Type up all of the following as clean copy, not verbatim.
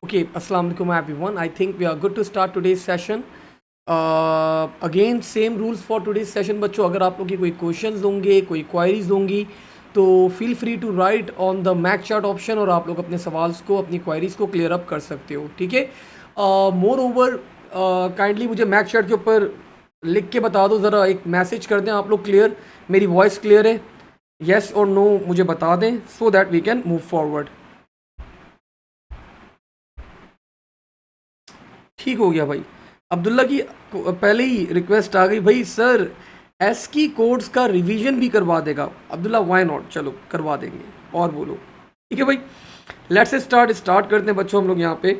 Okay, Assalamu alaikum everyone. I think we are good to start today's session. Again, same rules for today's session बच्चों. अगर आप लोग की कोई questions होंगे, कोई क्वायरीज होंगी, तो feel free to write on the Mac chat option और आप लोग अपने सवाल को, अपनी क्वायरीज को क्लियर अप कर सकते हो. ठीक है. मोर ओवर काइंडली मुझे मैक चैट के ऊपर लिख के बता दो, ज़रा एक मैसेज कर दें आप लोग क्लियर, मेरी वॉइस क्लियर है, येस और नो मुझे बता दें, so that we can move forward. ठीक हो गया भाई. अब्दुल्ला की पहले ही रिक्वेस्ट आ गई भाई, सर एस की कोड्स का रिवीजन भी करवा देगा. अब्दुल्ला वाई नॉट, चलो करवा देंगे. और बोलो. ठीक है भाई, लेट्स स्टार्ट करते हैं बच्चों हम लोग यहाँ पे.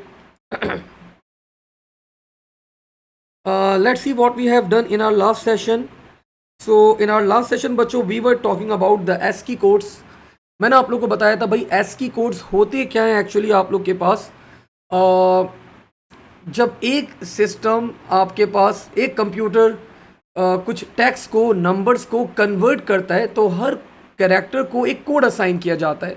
Let's see what we have done in our last session. So in our last session बच्चों we were talking about the ASCII codes. मैंने आप लोग को बताया था भाई एस की कोड्स होते क्या हैं एक्चुअली आप लोग के पास. जब एक सिस्टम आपके पास, एक कंप्यूटर कुछ टेक्स्ट को, नंबर्स को कन्वर्ट करता है, तो हर कैरेक्टर को एक कोड असाइन किया जाता है.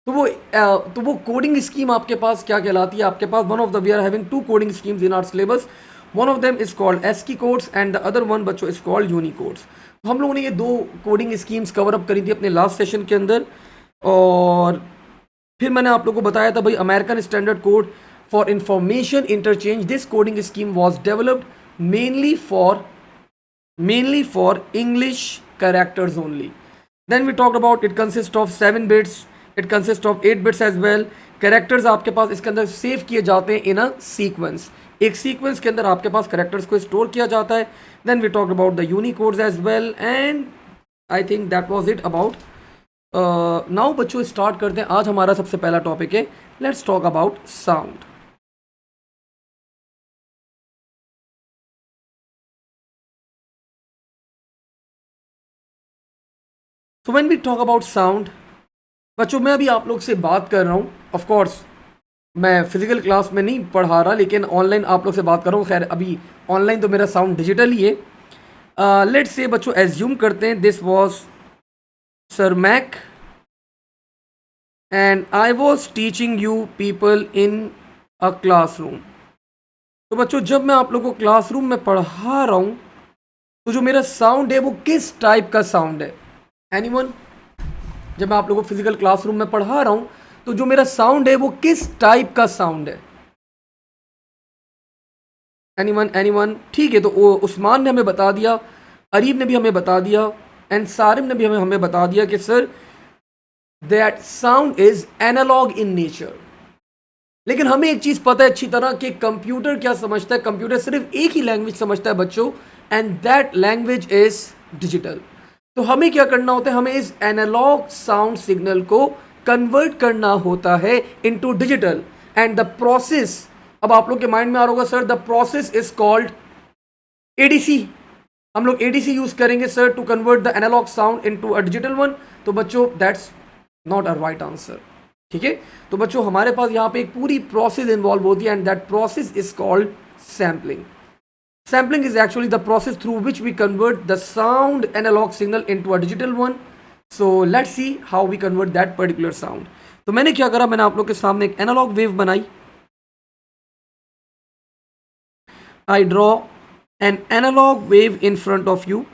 तो वो कोडिंग स्कीम आपके पास क्या कहलाती है. आपके पास one of the, we are having two coding schemes in our syllabus. One of them is called ASCII codes and the other one बच्चों इज कॉल्ड यूनिकोड्स. तो हम लोगों ने ये दो कोडिंग स्कीम्स कवर अप करी थी अपने लास्ट सेशन के अंदर. और फिर मैंने आप लोगों को बताया था भाई American standard code for information interchange. This coding scheme was developed mainly for English characters only. Then we talked about it consists of 7 bits, it consists of 8 bits as well. Characters आपके पास इसके अंदर save किए जाते हैं in a sequence. एक sequence के अंदर आपके पास कैरेक्टर्स को स्टोर किया जाता है. Then we talked about the Unicodes as well and I think that was it about. Now बच्चों स्टार्ट करते हैं. आज हमारा सबसे पहला टॉपिक है, let's talk about sound. So when we talk about sound बच्चों, मैं अभी आप लोग से बात कर रहा हूँ. ऑफ कोर्स मैं फिजिकल क्लास में नहीं पढ़ा रहा, लेकिन ऑनलाइन आप लोग से बात कर रहा हूँ. खैर अभी ऑनलाइन तो मेरा साउंड डिजिटल ही है. लेट्स से बच्चों एज्यूम करते हैं this was sir Mac and I was teaching you people in a classroom. तो बच्चों जब मैं आप लोग को क्लासरूम में पढ़ा रहा हूँ, तो जो मेरा साउंड है वो किस टाइप का साउंड है. एनीवन, जब मैं आप लोगों को फिजिकल क्लासरूम में पढ़ा रहा हूं, तो जो मेरा साउंड है वो किस टाइप का साउंड है. एनीवन. ठीक है, तो उस्मान ने हमें बता दिया, अरीब ने भी हमें बता दिया एंड सारिम ने भी हमें बता दिया कि sir that sound is analog in nature. लेकिन हमें एक चीज पता है अच्छी तरह कि कंप्यूटर क्या समझता है. कंप्यूटर सिर्फ एक ही लैंग्वेज समझता है बच्चों, and that language is digital. तो हमें क्या करना होता है, हमें इस एनालॉग साउंड सिग्नल को कन्वर्ट करना होता है into digital. And the process, अब आप लोग के माइंड में आ रहा होगा sir the process is called ADC. हम लोग एडीसी यूज करेंगे sir to convert the analogue sound into a digital one. तो बच्चों that's not a right answer. ठीक है, तो बच्चों हमारे पास यहाँ पे एक पूरी प्रोसेस इन्वॉल्व होती है and that process is called sampling. Sampling is actually the process through which we convert the sound analog signal into a digital one. So let's see how we convert that particular sound. तो मैंने क्या करा, मैंने आप लोग के सामने एक एनालॉग वेव बनाई. I draw an analog wave in front of you.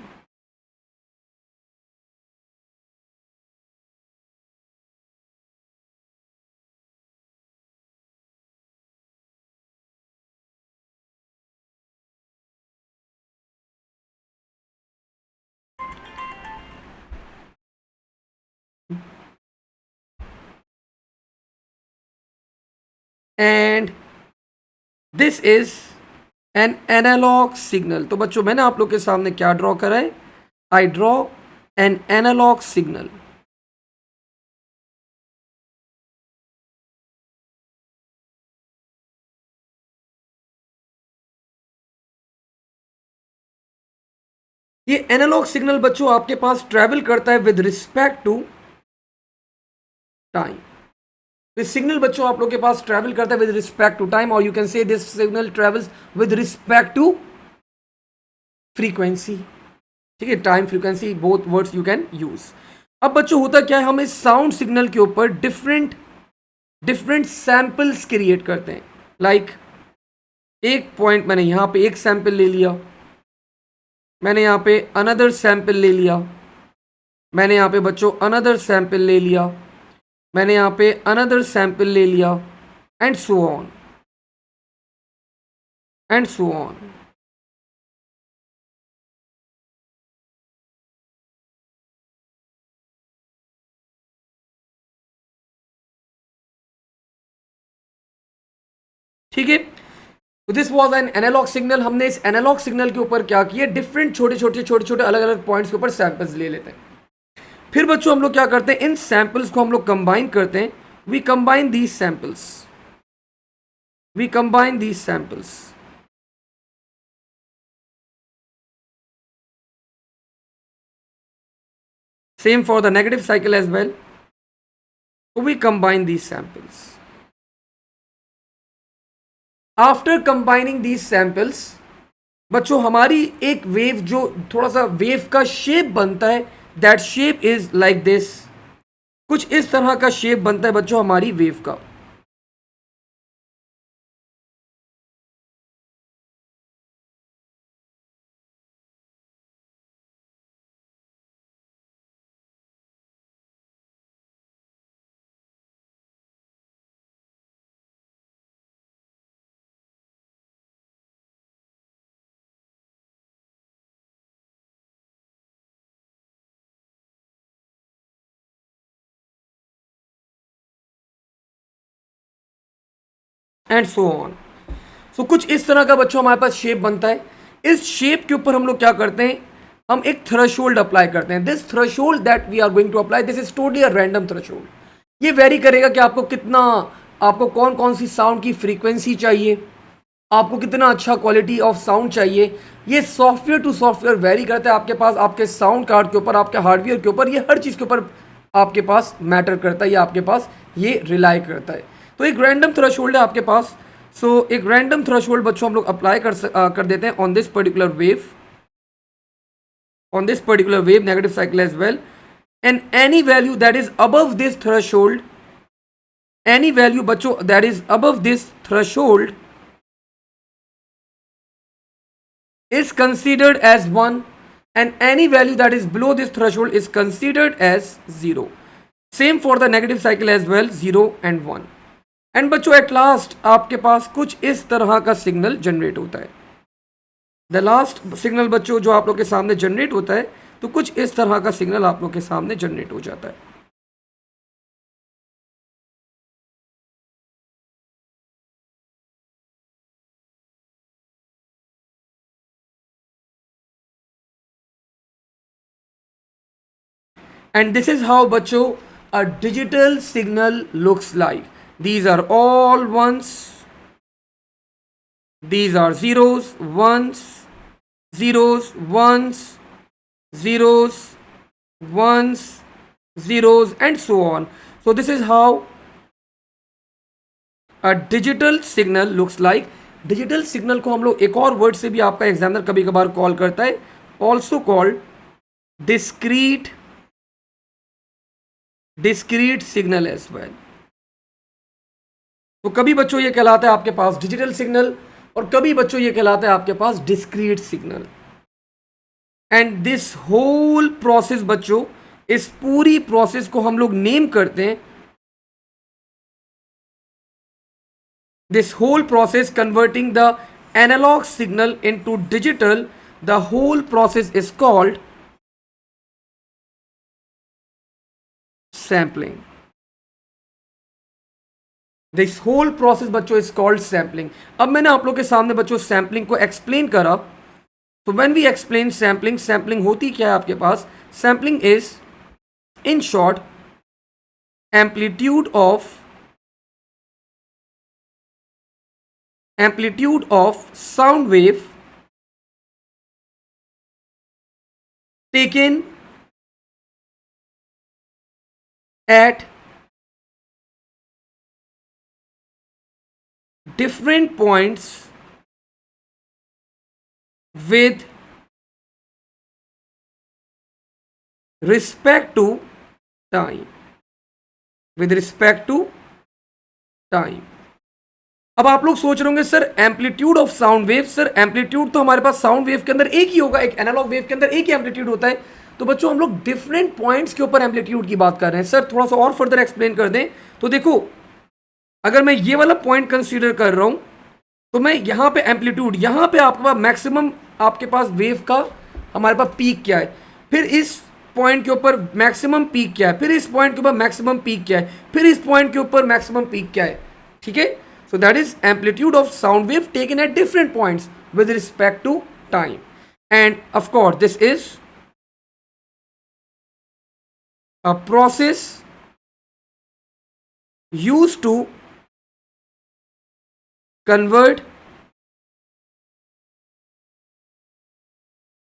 And this is an analog signal. तो बच्चों मैंने आप लोग के सामने क्या ड्रॉ करा है, I draw an analog signal. ये एनालॉग सिग्नल बच्चों आपके पास ट्रेवल करता है with respect to time. This signal बच्चों आप लोग के पास ट्रेवल करता है विद रिस्पेक्ट टू टाइम, और you can say this signal travels with respect to frequency. ठीक है, time frequency both words you can use. अब बच्चों होता क्या है, हम इस साउंड सिग्नल के ऊपर डिफरेंट सैंपल्स क्रिएट करते हैं. लाइक एक पॉइंट मैंने यहाँ पे एक सैंपल ले लिया, मैंने यहाँ पे अनदर सैंपल ले लिया, मैंने यहाँ पे बच्चों अनदर सैंपल ले लिया, मैंने यहाँ पे अनदर सैंपल ले लिया, and so on and so on. ठीक है, तो this was an analogue signal. हमने इस एनालॉग सिग्नल के ऊपर क्या किया, डिफरेंट छोटे छोटे अलग अलग पॉइंट्स के ऊपर सैंपल्स ले लेते हैं। फिर बच्चों हम लोग क्या करते हैं, इन सैंपल्स को हम लोग कंबाइन करते हैं। We combine these samples, we combine these samples. Same for the negative cycle as well. So we combine these samples. After combining these samples, बच्चों हमारी एक वेव जो थोड़ा सा वेव का शेप बनता है, that shape is like this. कुछ इस तरह का शेप बनता है बच्चों हमारी वेव का। And so on. सो कुछ इस तरह का बच्चों हमारे पास शेप बनता है। इस शेप के ऊपर हम लोग क्या करते हैं, हम एक थ्रेशोल्ड अप्लाई करते हैं। This threshold that we are going to apply, this is totally a random threshold. ये वेरी करेगा कि आपको कितना, आपको कौन कौन सी साउंड की फ्रीक्वेंसी चाहिए, आपको कितना अच्छा क्वालिटी ऑफ साउंड चाहिए। ये सॉफ्टवेयर टू सॉफ्टवेयर वेरी करता है आपके पास, आपके साउंड कार्ड के ऊपर, आपके हार्डवेयर के ऊपर, ये हर चीज़ के ऊपर आपके पास मैटर करता है, या आपके पास ये रिलाई करता है। तो एक रैंडम थ्रेशोल्ड है आपके पास। सो एक रैंडम थ्रेशोल्ड बच्चों हम लोग अप्लाई कर देते हैं on this particular wave, on this particular wave negative cycle as well, and any value that is above this threshold, any value बच्चों that is above this threshold is considered as 1, and any value that is below this threshold is considered as 0. Same for the negative cycle as well, 0 and 1. And बच्चों at last आपके पास कुछ इस तरह का signal generate होता है। The last signal बच्चों जो आप लोग के सामने जनरेट होता है, तो कुछ इस तरह का सिग्नल आप लोग के सामने जनरेट हो जाता है। And this is how बच्चों a digital signal looks like. These are all ones, these are zeros, ones, zeros, ones, zeros, ones, zeros, and so on. So this is how a digital signal looks like. Digital signal को हम लोग एक और word से भी आपका examiner कभी कभार कॉल करता है, also called discrete signal as well. तो कभी बच्चों ये कहलाता है आपके पास डिजिटल सिग्नल, और कभी बच्चों ये कहलाता है आपके पास discrete signal. And this whole process बच्चों, इस पूरी प्रोसेस को हम लोग नेम करते हैं, this whole process converting the analog signal into digital, the whole process is called sampling. This whole process बच्चों is called sampling. अब मैंने आप लोग के सामने बच्चों सैम्पलिंग को एक्सप्लेन करा। तो when we explain sampling, sampling होती क्या है आपके पास, sampling is in short amplitude of sound wave taken at different points with respect to time, with respect to time. अब आप लोग सोच रहे होंगे sir amplitude of sound wave, sir amplitude तो हमारे पास साउंड वेव के अंदर एक ही होगा, एक एनालॉग वेव के अंदर एक ही एम्पलीट्यूड होता है। तो बच्चों हम लोग डिफरेंट पॉइंट्स के ऊपर एम्पलीट्यूड की बात कर रहे हैं। सर थोड़ा सा और फर्दर एक्सप्लेन कर दें तो देखो, अगर मैं ये वाला पॉइंट कंसीडर कर रहा हूं तो मैं यहाँ पे एम्पलीट्यूड, यहाँ पे आपके पास मैक्सिमम आपके पास वेव का हमारे पास पीक क्या है, फिर इस पॉइंट के ऊपर मैक्सिमम पीक क्या है, फिर इस पॉइंट के ऊपर मैक्सिमम पीक क्या है, फिर इस पॉइंट के ऊपर मैक्सिमम पीक क्या है। ठीक है, so that is amplitude of sound wave taken at different points with respect to time, and of course this is a process used to convert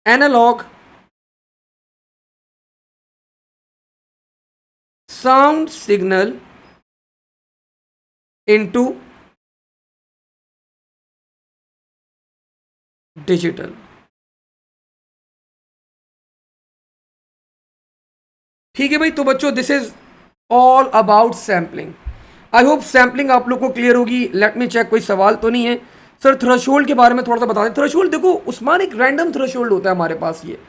analog sound signal into digital. ठीक है भाई, तो बच्चों this is all about sampling. I hope sampling आप लोग को clear होगी। Late me check, कोई सवाल तो नहीं है। सर थ्रेशोल्ड के बारे में थोड़ा सा बता दें। थ्रेशोल्ड देखो उस्मान, एक रैंडम थ्रेशोल्ड होता है हमारे पास, ये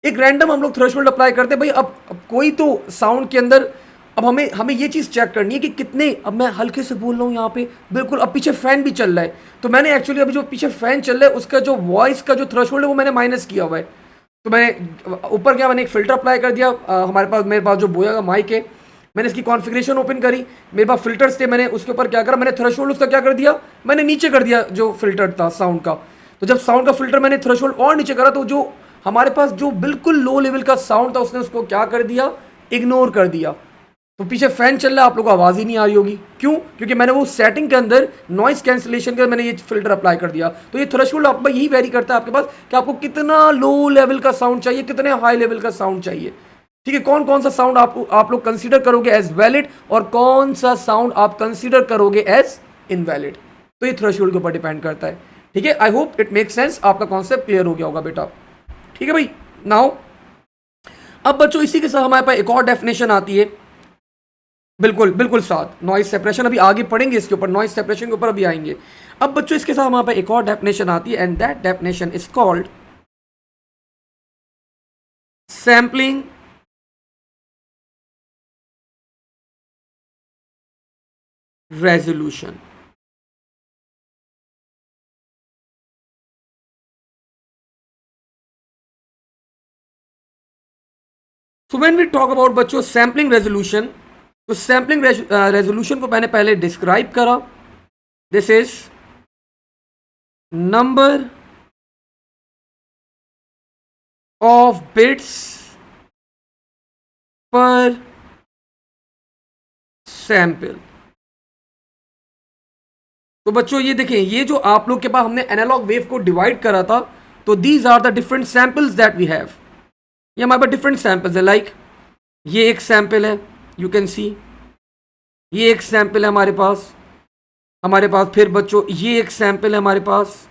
एक रैंडम हम लोग थ्रेशोल्ड अप्लाई करते हैं भाई। अब कोई तो साउंड के अंदर, अब हमें हमें ये चीज़ चेक करनी है कि कितने, अब मैं हल्के से बोल रहा हूँ यहाँ पे बिल्कुल, अब पीछे फैन भी चल रहा है, तो मैंने एक्चुअली अभी जो पीछे फैन चल रहा है उसका जो वॉइस का जो थ्रेशोल्ड है वो मैंने माइनस किया हुआ है। तो मैंने ऊपर क्या, मैंने एक फ़िल्टर अप्लाई कर दिया। हमारे पास, मेरे पास जो बोया का माइक है, मैंने इसकी कॉन्फ़िगरेशन ओपन करी, मेरे पास फ़िल्टर्स थे, मैंने उसके ऊपर क्या करा, मैंने थ्रेशोल्ड उसका क्या कर दिया, मैंने नीचे कर दिया जो फ़िल्टर था साउंड का। तो जब साउंड का फ़िल्टर मैंने थ्रेशोल्ड और नीचे करा तो जो हमारे पास जो बिल्कुल लो लेवल का साउंड था उसने उसको क्या कर दिया, इग्नोर कर दिया। तो पीछे फैन चल रहा है, आप लोगों को आवाज़ ही नहीं आ रही होगी, क्यों? क्योंकि मैंने वो सेटिंग के अंदर नॉइस कैंसिलेशन के मैंने ये फिल्टर अप्लाई कर दिया। तो ये थ्रेशोल्ड आपका यही वेरी करता है आपके पास कि आपको कितना लो लेवल का साउंड चाहिए, कितने हाई लेवल का साउंड चाहिए। ठीक है, कौन कौन सा साउंड आप लोग कंसीडर करोगे एज वैलिड और कौन सा साउंड आप कंसीडर करोगे एज इनवैलिड, तो ये थ्रेशोल्ड के ऊपर डिपेंड करता है। ठीक है, I hope it make sense, आपका कॉन्सेप्ट क्लियर हो गया होगा बेटा। ठीक है भाई, नाउ अब बच्चों इसी के साथ हमारे पास एक और डेफिनेशन आती है, बिल्कुल बिल्कुल साथ नॉइज सेपरेशन, अभी आगे पढ़ेंगे इसके ऊपर, नॉइज सेपरेशन के ऊपर अभी आएंगे। अब बच्चों इसके साथ हमारे पास एक और डेफिनेशन आती है, and that definition is called sampling resolution. So when we talk about बच्चों सैम्पलिंग रेजोल्यूशन, तो सैम्पलिंग रेजोल्यूशन को मैंने पहले डिस्क्राइब करा। This is number of bits per sample. तो बच्चों ये देखें, ये जो आप लोग के पास हमने एनालॉग वेव को डिवाइड करा था, तो these are the different samples that we have. ये हमारे पास डिफरेंट सैंपल्स है, लाइक ये एक सैंपल है, यू कैन सी, ये एक सैंपल है हमारे पास फिर बच्चों ये एक सैंपल है हमारे पास,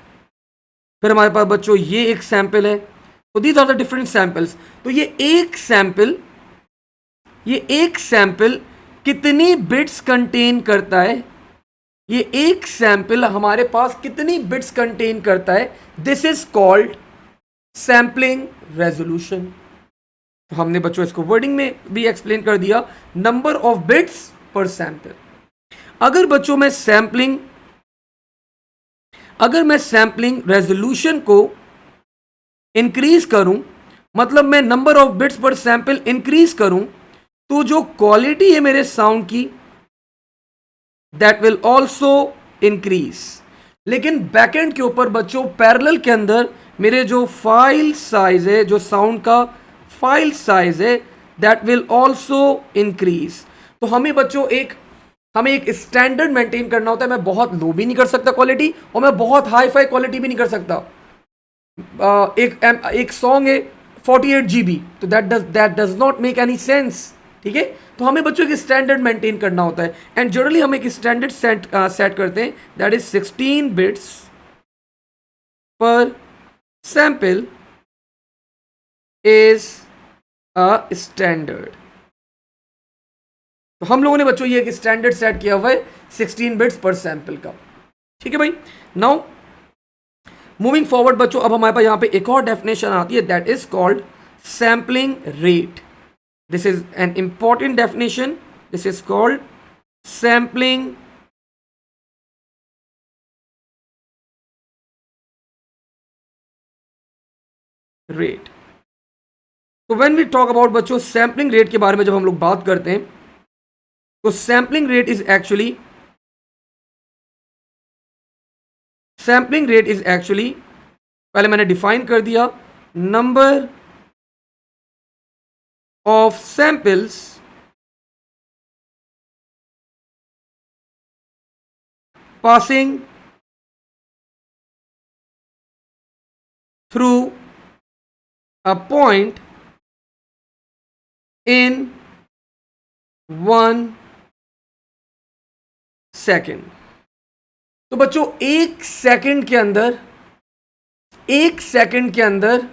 फिर हमारे पास बच्चों ये एक सैंपल है। तो these are the different samples. तो ये एक सैंपल कितनी बिट्स कंटेन करता है, ये एक सैंपल हमारे पास कितनी बिट्स कंटेन करता है, this is called sampling resolution. तो हमने बच्चों इसको वर्डिंग में भी एक्सप्लेन कर दिया, number of bits per sample. अगर बच्चों मैं सैंपलिंग रेजोल्यूशन को इंक्रीज करूं, मतलब मैं number of bits per sample increase करूं, तो जो क्वालिटी है मेरे साउंड की दैट विल ऑल्सो इंक्रीज। लेकिन बैकएंड के ऊपर बच्चों पैरेलल के अंदर मेरे जो फाइल साइज है, जो साउंड का फाइल साइज है, दैट विल ऑल्सो इंक्रीज। तो हमें बच्चों एक स्टैंडर्ड मेंटेन करना होता है। मैं बहुत लो भी नहीं कर सकता क्वालिटी और मैं बहुत हाई फाई क्वालिटी भी नहीं कर सकता। एक सॉन्ग है 48 GB, तो that does not make any sense. ठीक है, तो हमें बच्चों एक स्टैंडर्ड मेंटेन करना होता है, एंड जनरली हम एक स्टैंडर्ड सेट करते हैं, that is 16 bits per sample is a standard. तो हम लोगों ने बच्चों ये एक स्टैंडर्ड सेट किया हुआ है 16 बिट्स पर सैंपल का। ठीक है भाई. नाउ मूविंग फॉरवर्ड बच्चों, अब हमारे पास यहाँ पे एक और डेफिनेशन आती है, that is called sampling rate. This is an important definition. This is called sampling rate. तो व्हेन वी टॉक अबाउट बच्चों सैम्पलिंग रेट के बारे में जब हम लोग बात करते हैं, तो सैम्पलिंग रेट इज एक्चुअली पहले मैंने डिफाइन कर दिया, number of samples passing through a point in 1 second. तो बच्चों एक सेकेंड के अंदर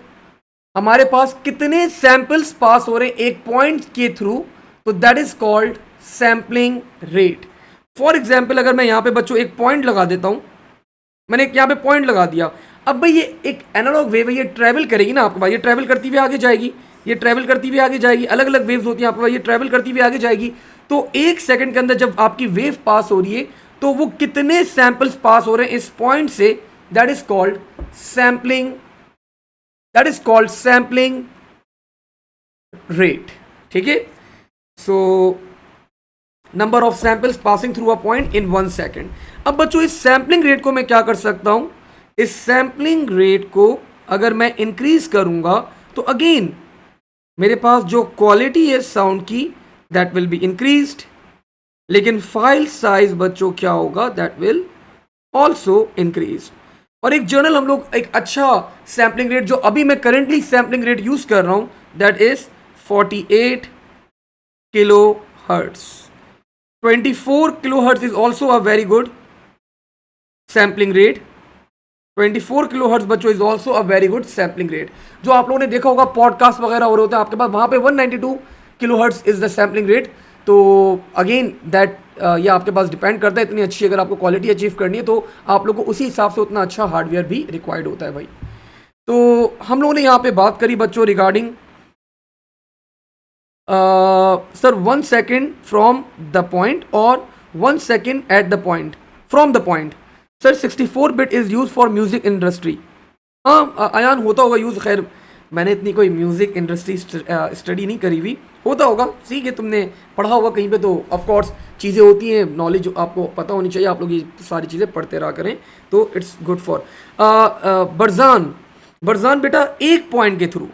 हमारे पास कितने सैंपल्स पास हो रहे हैं एक पॉइंट के थ्रू, तो that is called sampling rate. For example अगर मैं यहां पे बच्चों एक पॉइंट लगा देता हूं, मैंने यहां पे पॉइंट लगा दिया, अब भाई ये एक एनालॉग वेव है, ये ट्रैवल करेगी ना आपके पास, ये ट्रैवल करती हुई आगे जाएगी, ये ट्रैवल करती हुई आगे जाएगी, अलग अलग वेव्स होती हैं आपके पास, ये ट्रैवल करती हुई आगे जाएगी. तो एक सेकंड के अंदर जब आपकी वेव पास हो रही है, तो वो कितने सैंपल्स पास हो रहे हैं इस पॉइंट से, that is called sampling rate. ठीक है. So number of samples passing through a point in 1 second. अब बच्चों इस सैम्पलिंग रेट को मैं क्या कर सकता हूं, इस सैम्पलिंग रेट को अगर मैं इंक्रीज करूंगा, तो अगेन मेरे पास जो क्वालिटी है साउंड की, दैट विल बी इंक्रीज्ड, लेकिन फाइल साइज बच्चों क्या होगा, दैट विल ऑल्सो इंक्रीज. और एक जर्नल हम लोग एक अच्छा सैम्पलिंग रेट, जो अभी मैं करेंटली सैम्पलिंग रेट यूज कर रहा हूं, that is 48 kilo hertz. 24 kilo hertz is also a very good sampling rate. 24 kilo hertz बच्चों is also a very good sampling rate. जो आप लोगों ने देखा होगा पॉडकास्ट वगैरह हो रहे होते हैं आपके पास, वहां पे 192 kilo hertz is the sampling rate. तो अगेन दैट ये आपके पास डिपेंड करता है, इतनी अच्छी अगर आपको क्वालिटी अचीव करनी है, तो आप लोग को उसी हिसाब से उतना अच्छा हार्डवेयर भी रिक्वायर्ड होता है भाई. तो हम लोगों ने यहाँ पे बात करी बच्चों regarding sir 1 second from the point और 1 second at the point from the point. Sir 64 bit is use for music industry. हाँ अयान होता होगा यूज़, खैर मैंने इतनी कोई म्यूजिक इंडस्ट्री स्टडी नहीं करी हुई, होता होगा, ठीक है, तुमने पढ़ा होगा कहीं पे, तो ऑफ कोर्स चीज़ें होती हैं, नॉलेज आपको पता होनी चाहिए, आप लोग ये सारी चीज़ें पढ़ते रहा करें, तो इट्स गुड फॉर. बरजान बेटा एक पॉइंट के through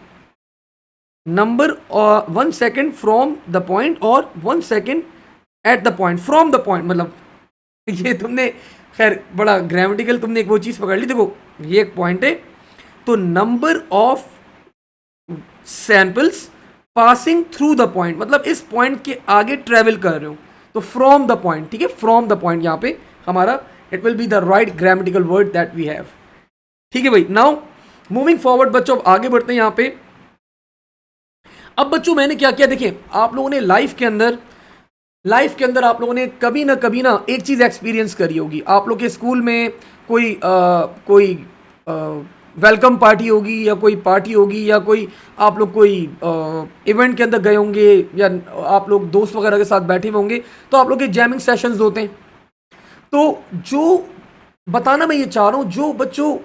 number 1 second from the point और 1 second at the point from the point, मतलब ये तुमने खैर बड़ा ग्रामेटिकल तुमने एक वो चीज़ पकड़ ली. देखो ये एक पॉइंट है, तो number of samples passing through the point, मतलब इस पॉइंट के आगे ट्रेवल कर रहे हो, तो फ्रॉम द पॉइंट. ठीक है, फ्रॉम द पॉइंट यहाँ पे हमारा it will be the right grammatical word that we have. ठीक है भाई. नाउ मूविंग फॉरवर्ड बच्चों, अब आगे बढ़ते हैं यहाँ पे. अब बच्चों मैंने क्या किया, देखिए आप लोगों ने लाइफ के अंदर आप लोगों ने कभी ना एक चीज़ एक्सपीरियंस करी होगी. आप लोग के स्कूल में कोई वेलकम पार्टी होगी, या कोई पार्टी होगी, या कोई आप लोग कोई इवेंट के अंदर गए होंगे, या आप लोग दोस्त वगैरह के साथ बैठे हुए होंगे, तो आप लोग के जैमिंग सेशंस होते हैं. तो जो बताना मैं ये चाह रहा हूँ, जो बच्चों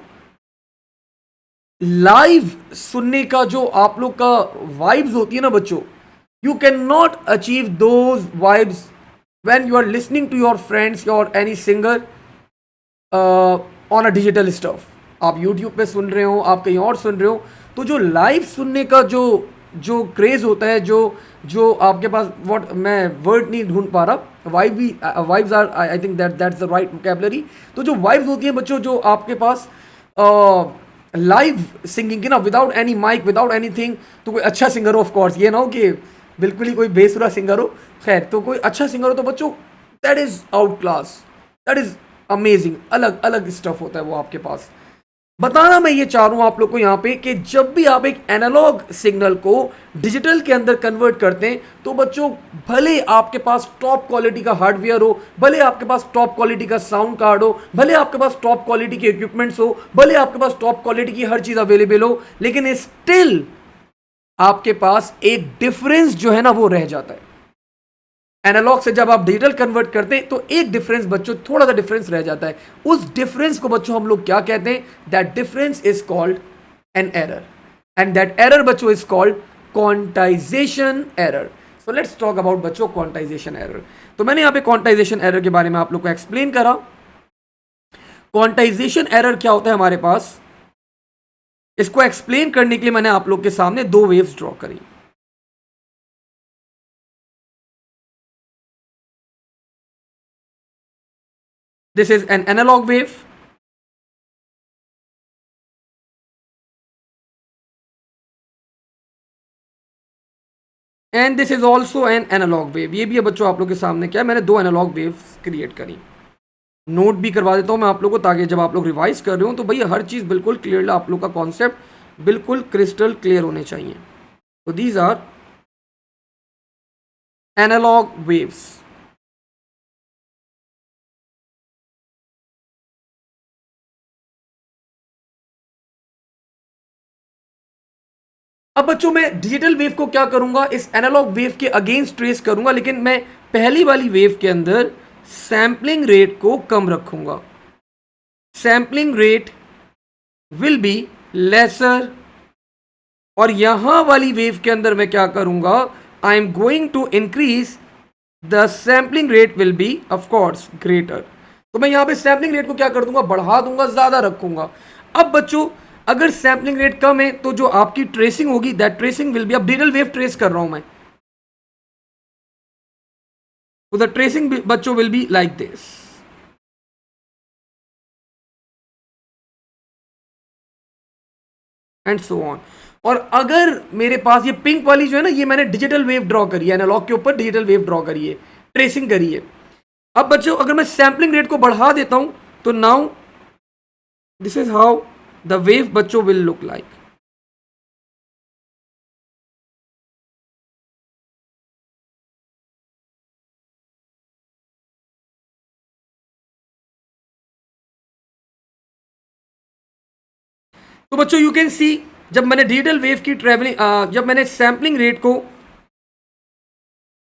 लाइव सुनने का जो आप लोग का वाइब्स होती है ना बच्चों, you cannot achieve those vibes when you are listening to your friends or any singer on a digital stuff. आप YouTube पे सुन रहे हो, आप कहीं और सुन रहे हो, तो जो लाइव सुनने का जो क्रेज होता है, जो आपके पास, व्हाट मैं वर्ड नहीं ढूंढ पा रहा, vibes are, I think that's the right vocabulary. तो जो वाइब्स होती है बच्चों, जो आपके पास लाइव सिंगिंग की ना, without any mic, without anything, तो कोई अच्छा सिंगर हो, ऑफ कोर्स ये ना हो कि बिल्कुल ही कोई बेसुरा सिंगर हो, खैर तो कोई अच्छा सिंगर हो, तो बच्चों that is out class, that is amazing, अलग अलग स्टफ होता है वो आपके पास. बताना मैं ये चाह रहा हूं आप लोग को यहां पे कि जब भी आप एक एनालॉग सिग्नल को डिजिटल के अंदर कन्वर्ट करते हैं तो बच्चों, भले आपके पास टॉप क्वालिटी का हार्डवेयर हो, भले आपके पास टॉप क्वालिटी का साउंड कार्ड हो, भले आपके पास टॉप क्वालिटी के इक्विपमेंट्स हो, भले आपके पास टॉप क्वालिटी की हर चीज अवेलेबल हो, लेकिन स्टिल आपके पास एक डिफरेंस जो है ना वो रह जाता है। एनालॉग से जब आप डिजिटल कन्वर्ट करते हैं तो एक डिफरेंस बच्चों, थोड़ा सा डिफरेंस रह जाता है। उस डिफरेंस को बच्चों हम लोग क्या कहते हैं? That difference is called an error, and that error बच्चों is called quantization error. So let's talk about बच्चों क्वांटाइजेशन एरर। तो मैंने यहां पे क्वांटाइजेशन एरर के बारे में आप लोग को एक्सप्लेन करा। क्वांटाइजेशन एरर क्या होता है हमारे पास, इसको एक्सप्लेन करने के लिए मैंने आप लोग के सामने दो वेव्स ड्रॉ करी। This is an analog wave, and this is also an analog wave। ये भी है बच्चों आप लोग के सामने क्या है, मैंने दो एनालॉग वेव्स क्रिएट करी। नोट भी करवा देता हूँ मैं आप लोग को, ताकि जब आप लोग रिवाइज कर रहे हो तो भैया हर चीज़ बिल्कुल क्लियर, आप लोग का कॉन्सेप्ट बिल्कुल क्रिस्टल क्लियर होने चाहिए। तो दीज आर एनालॉग वेव्स। अब बच्चों मैं डिजिटल वेव को क्या करूंगा, इस एनालॉग वेव के अगेंस्ट ट्रेस करूंगा, लेकिन मैं पहली वाली वेव के अंदर सैम्पलिंग रेट को कम रखूंगा। Sampling rate will be lesser, और यहां वाली वेव के अंदर मैं क्या करूंगा, I am going to increase the sampling rate will be of course greater. तो मैं यहां पे सैम्पलिंग रेट को क्या कर दूंगा, बढ़ा दूंगा, ज्यादा रखूंगा। अब बच्चों अगर सैम्पलिंग रेट कम है तो जो आपकी ट्रेसिंग होगी, दैट ट्रेसिंग विल बी, अब डिजिटल वेव ट्रेस कर रहा हूं मैं, तो द ट्रेसिंग बच्चों will be like this. And so on. और अगर मेरे पास ये पिंक वाली जो है ना, ये मैंने डिजिटल वेव ड्रॉ करी है, एनालॉग के ऊपर डिजिटल वेव ड्रॉ करी है, ट्रेसिंग करी है। अब बच्चों अगर मैं सैम्पलिंग रेट को बढ़ा देता हूं तो now this is how the wave बच्चों विल लुक लाइक। तो बच्चों यू कैन सी, जब मैंने डिजिटल वेव की ट्रेवलिंग, जब मैंने सैम्पलिंग रेट को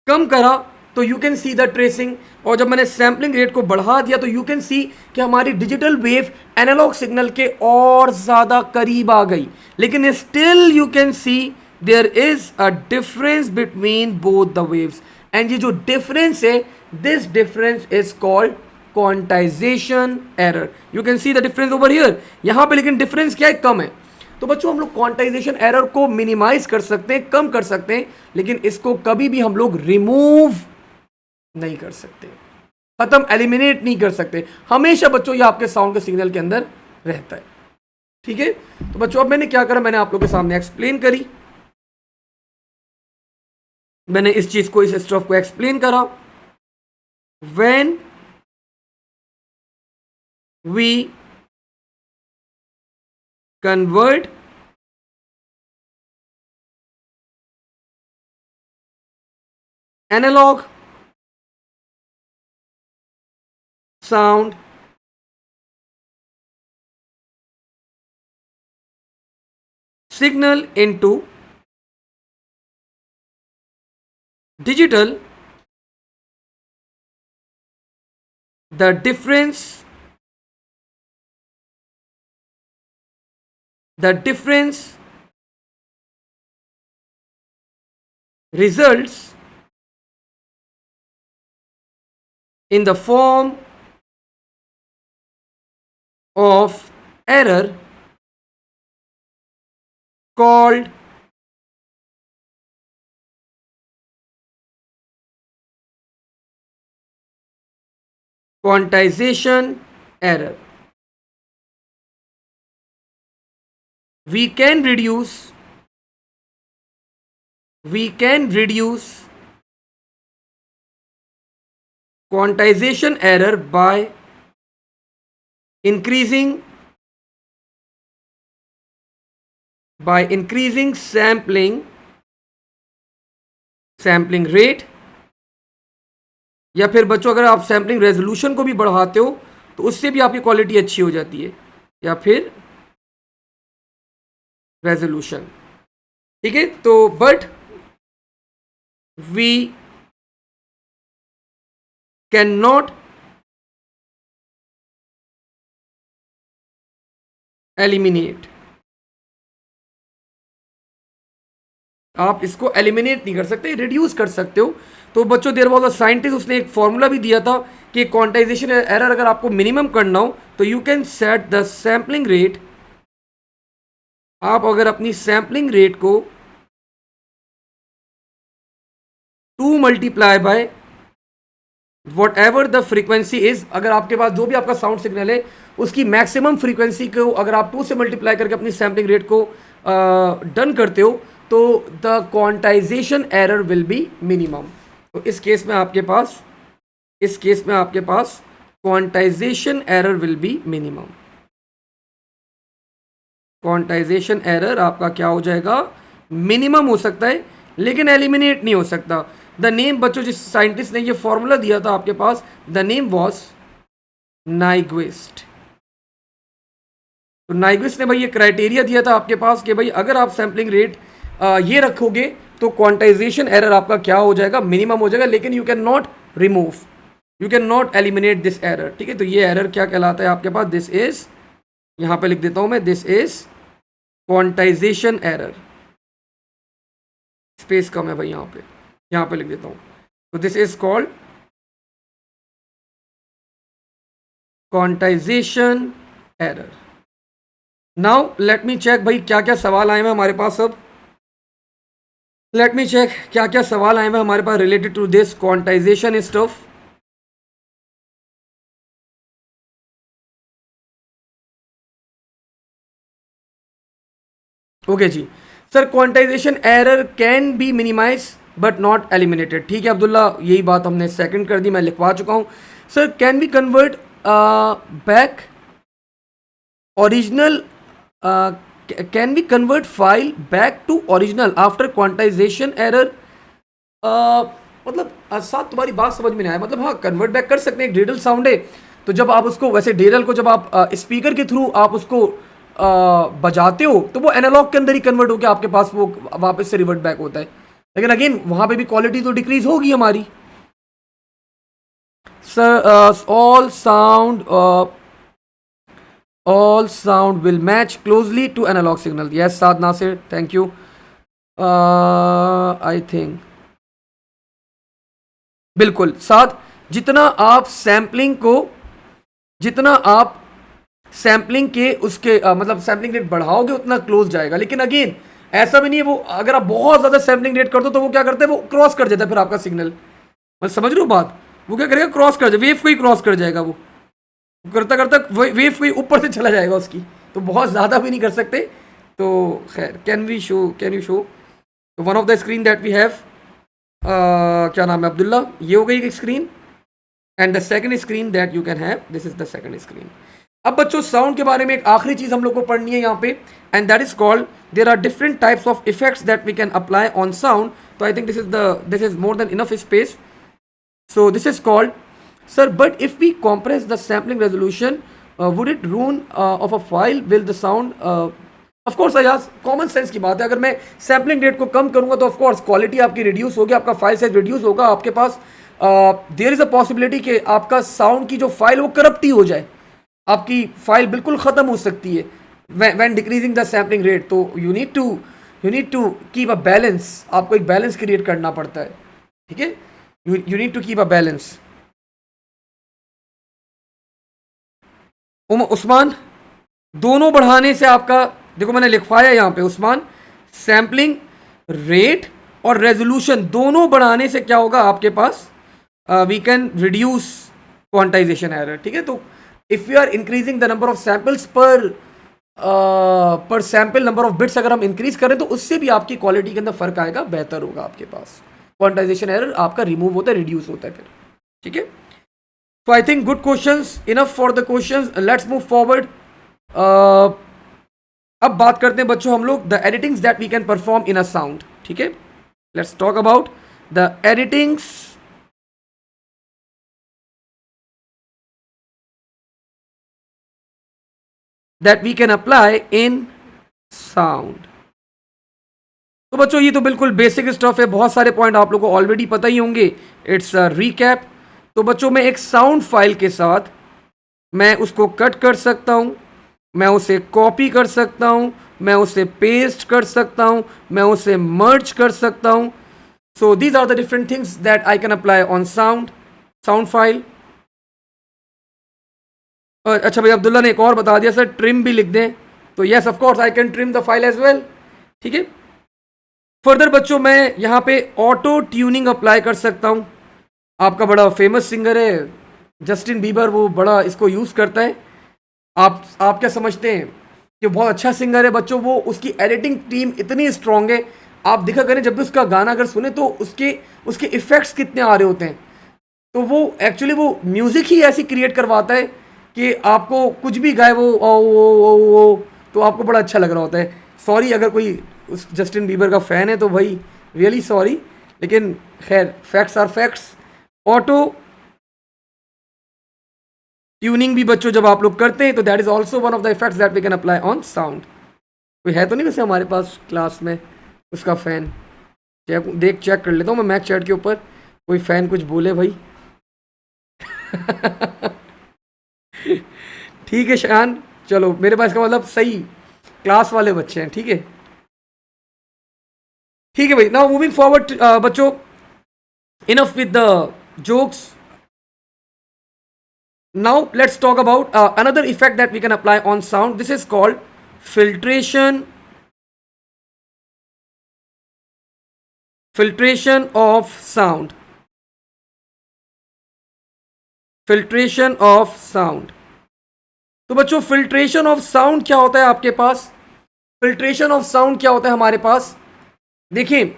कम करा तो you can see the tracing, और जब मैंने सैम्पलिंग रेट को बढ़ा दिया तो यू कैन सी कि हमारी डिजिटल वेव एनालॉग सिग्नल के और ज़्यादा करीब आ गई। लेकिन still you can see there is a difference between both the waves, and ये जो डिफरेंस है, this difference is called quantization error. You can see the difference over here, यहां पे लेकिन डिफरेंस क्या है, कम है। तो बच्चों हम लोग क्वांटाइजेशन एरर को मिनिमाइज कर सकते हैं, कम कर सकते हैं, लेकिन इसको कभी भी हम लोग रिमूव नहीं कर सकते, खत्म, एलिमिनेट नहीं कर सकते। हमेशा बच्चों ये आपके साउंड के सिग्नल के अंदर रहता है। ठीक है, तो बच्चों अब मैंने क्या करा, मैंने आप लोग के सामने एक्सप्लेन करी, मैंने इस चीज को, इस स्टफ को एक्सप्लेन करा। When we convert analogue sound signal into digital, the difference results in the form of error called quantization error. We can reduce quantization error by increasing by increasing sampling rate, या फिर बच्चों अगर आप sampling resolution को भी बढ़ाते हो तो उससे भी आपकी क्वालिटी अच्छी हो जाती है, या फिर रेजोल्यूशन। ठीक है, तो but we can not eliminate, आप इसको एलिमिनेट नहीं कर सकते, रिड्यूस कर सकते हो। तो बच्चों देयर वाज अ साइंटिस्ट, उसने एक फॉर्मूला भी दिया था कि क्वांटाइजेशन एरर अगर आपको मिनिमम करना हो तो you can set the sampling rate, आप अगर अपनी सैम्पलिंग रेट को 2 multiply by what ever the frequency is, अगर आपके पास जो भी आपका साउंड सिग्नल है उसकी मैक्सिमम फ्रीक्वेंसी को अगर आप 2 से मल्टीप्लाई करके अपनी सैम्पलिंग रेट को डन करते हो तो the quantization error will be minimum. तो इस केस में आपके पास quantization error will be minimum. Quantization error आपका क्या हो जाएगा, मिनिमम हो सकता है लेकिन एलिमिनेट नहीं हो सकता। द नेम बच्चों जिस साइंटिस्ट ने ये फॉर्मूला दिया था आपके पास, द नेम वॉज नाइक्विस्ट। तो नाइक्विस्ट ने भाई ये क्राइटेरिया दिया था आपके पास कि भाई अगर आप सैम्पलिंग रेट ये रखोगे तो क्वांटाइजेशन एरर आपका क्या हो जाएगा, मिनिमम हो जाएगा, लेकिन you can not remove, you can not eliminate this error. ठीक है, तो ये एरर क्या कहलाता है आपके पास, दिस इज, यहां पे लिख देता हूं मैं, this is quantization error. Space कम है भाई यहां पे लिख देता हूं। तो this is called quantization error. Now let me check भाई क्या क्या सवाल आए हैं हमारे पास। अब लेट मी चेक क्या क्या सवाल आए हैं हमारे पास related to this quantization stuff. Okay ji sir, quantization error can be minimize but not eliminated. ठीक है अब्दुल्ला, यही बात हमने सेकंड कर दी, मैं लिखवा चुका हूं। Sir can be convert back original, can be convert file back to original after quantization error. मतलब साथ तुम्हारी बात समझ में नहीं आया। मतलब हाँ, कन्वर्ट बैक कर सकते हैं, एक डेरल साउंड है तो जब आप उसको, वैसे डेरल को जब आप स्पीकर के थ्रू आप उसको बजाते हो तो वो एनालॉग के अंदर ही कन्वर्ट होकर आपके पास वो वापस से रिवर्ट बैक होता है, लेकिन अगेन वहां पे भी क्वालिटी तो डिक्रीज होगी हमारी। Sir all sound will match closely to analog signal. Yes Saad Nasir, thank you. I think बिल्कुल साद, जितना आप सैम्पलिंग के उसके मतलब सैम्पलिंग रेट बढ़ाओगे उतना क्लोज जाएगा। लेकिन अगेन ऐसा भी नहीं है, वो अगर आप बहुत ज़्यादा सैम्पलिंग रेट कर दो तो वो क्या करता है, वो क्रॉस कर देता है फिर आपका सिग्नल। मतलब समझ रहे हो बात, वो क्या करेगा, क्रॉस कर जाएगा, वेव को ही क्रॉस कर जाएगा, वो करता करता वेव को ही ऊपर से चला जाएगा उसकी। तो बहुत ज़्यादा भी नहीं कर सकते। तो खैर, can you show one of the screen that we have, क्या नाम है अब्दुल्ला, ये हो गई एक screen, and the second screen that you can have, this is the second screen. अब बच्चों साउंड के बारे में एक आखिरी चीज हम लोग को पढ़नी है यहाँ पे, and that is called, there are different types of effects that we can apply on sound. तो I think this is more than enough space. So this is called, sir, but if we compress the sampling resolution, would it ruin of a file, will the sound of course यार common sense की बात है, अगर मैं sampling rate को कम करूंगा तो of course quality आपकी रिड्यूस होगी, आपका फाइल साइज रिड्यूस होगा, आपके पास देयर इज अ पॉसिबिलिटी कि आपका साउंड की जो फाइल वो करप्ट ही हो जाए, आपकी फाइल बिल्कुल ख़त्म हो सकती है when decreasing the sampling rate. तो you need to keep a balance, आपको एक बैलेंस क्रिएट करना पड़ता है। ठीक है, you need to keep a balance. Usman, दोनों बढ़ाने से आपका, देखो मैंने लिखवाया यहाँ पे उस्मान, सैम्पलिंग रेट और रेजोल्यूशन दोनों बढ़ाने से क्या होगा आपके पास, we can reduce quantization error. ठीक है, तो if you are increasing the number of samples पर सैंपल, नंबर ऑफ बिट्स अगर हम इंक्रीज करें तो उससे भी आपकी क्वालिटी के अंदर फर्क आएगा, बेहतर होगा आपके पास, क्वांटाइजेशन एरर आपका रिमूव होता है, रिड्यूस होता है फिर। ठीक है, so I think good questions, enough for the questions, let's move forward. अब बात करते हैं बच्चों हम लोग the editings that we can perform in a sound. ठीक है, let's talk about the editings that we can apply in sound. तो बच्चों ये तो बिल्कुल बेसिक स्टफ है, बहुत सारे पॉइंट आप लोगों को ऑलरेडी पता ही होंगे. It's a recap. तो बच्चों मैं एक साउंड फाइल के साथ मैं उसको कट कर सकता हूं, मैं उसे कॉपी कर सकता हूं, मैं उसे पेस्ट कर सकता हूं, मैं उसे मर्ज कर सकता हूं. So these are the different things that I can apply on sound file. अच्छा भाई अब्दुल्ला ने एक और बता दिया सर, ट्रिम भी लिख दें. तो yes of course I can trim the file as well. ठीक है. फर्दर बच्चों मैं यहां पे ऑटो ट्यूनिंग अप्लाई कर सकता हूं. आपका बड़ा फेमस सिंगर है जस्टिन बीबर, वो बड़ा इसको यूज करता है. आप क्या समझते हैं कि बहुत अच्छा सिंगर है बच्चों, वो उसकी एडिटिंग टीम इतनी स्ट्रांग है. आप देखा करें जब भी उसका गाना अगर सुने तो उसके उसके इफेक्ट्स कितने आ रहे होते हैं. तो वो एक्चुअली वो म्यूजिक ही ऐसी क्रिएट करवाता है कि आपको कुछ भी गाए वो तो आपको बड़ा अच्छा लग रहा होता है. सॉरी अगर कोई उस जस्टिन बीबर का फ़ैन है तो भाई रियली सॉरी, लेकिन खैर facts are facts. Auto tuning भी बच्चों जब आप लोग करते हैं तो that is also one of the effects that we can apply on sound. कोई है तो नहीं वैसे हमारे पास क्लास में उसका फ़ैन? चेक कर लेता हूँ मैं मैक चैट के ऊपर, कोई फ़ैन कुछ बोले भाई. ठीक है शान, चलो मेरे पास का मतलब सही क्लास वाले बच्चे हैं. ठीक है, ठीक है भाई. नाउ मूविंग फॉरवर्ड बच्चों, enough with the jokes. Now let's talk about another effect that we can apply on sound. This is called filtration of sound. Filtration of sound. तो बच्चों फिल्ट्रेशन ऑफ साउंड क्या होता है आपके पास? Filtration of sound क्या होता है हमारे पास? देखिए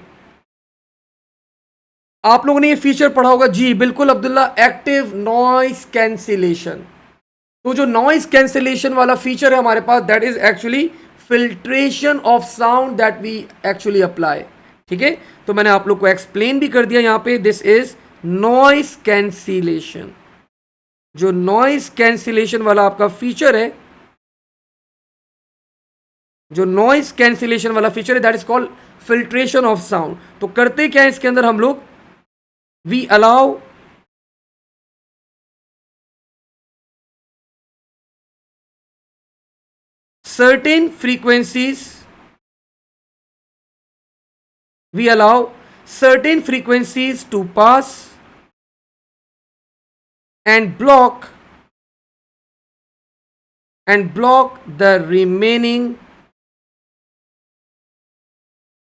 आप लोगों ने ये फीचर पढ़ा होगा. जी बिल्कुल अब्दुल्ला, एक्टिव नॉइस कैंसिलेशन. तो जो नॉइस कैंसिलेशन वाला फीचर है हमारे पास, that is actually filtration of sound that we actually apply. ठीक है, तो मैंने आप लोग को एक्सप्लेन भी कर दिया यहां पे. This is noise cancellation. जो नॉइस कैंसिलेशन वाला आपका फीचर है, जो नॉइस कैंसिलेशन वाला फीचर है, that is called filtration of sound. तो करते क्या है इसके अंदर हम लोग, we allow certain frequencies, we allow certain frequencies to pass and block the remaining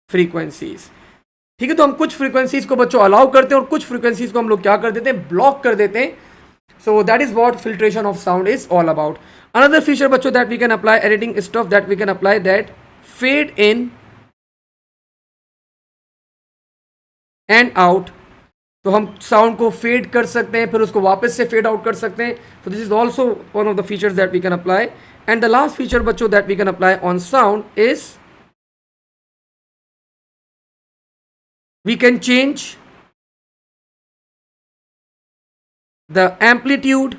frequencies. ठीक है, तो हम कुछ फ्रीक्वेंसीज को बच्चों अलाउ करते हैं और कुछ फ्रीक्वेंसीज को हम लोग क्या कर देते हैं, ब्लॉक कर देते हैं. So that is what filtration of sound is all about. Another feature बच्चों that we can apply, editing stuff that we can apply, that fade in and out. तो हम साउंड को फेड कर सकते हैं, फिर उसको वापस से फेड आउट कर सकते हैं. So this is also one of the features that we can apply. And the last feature बच्चों that we can apply on sound is we can change the amplitude,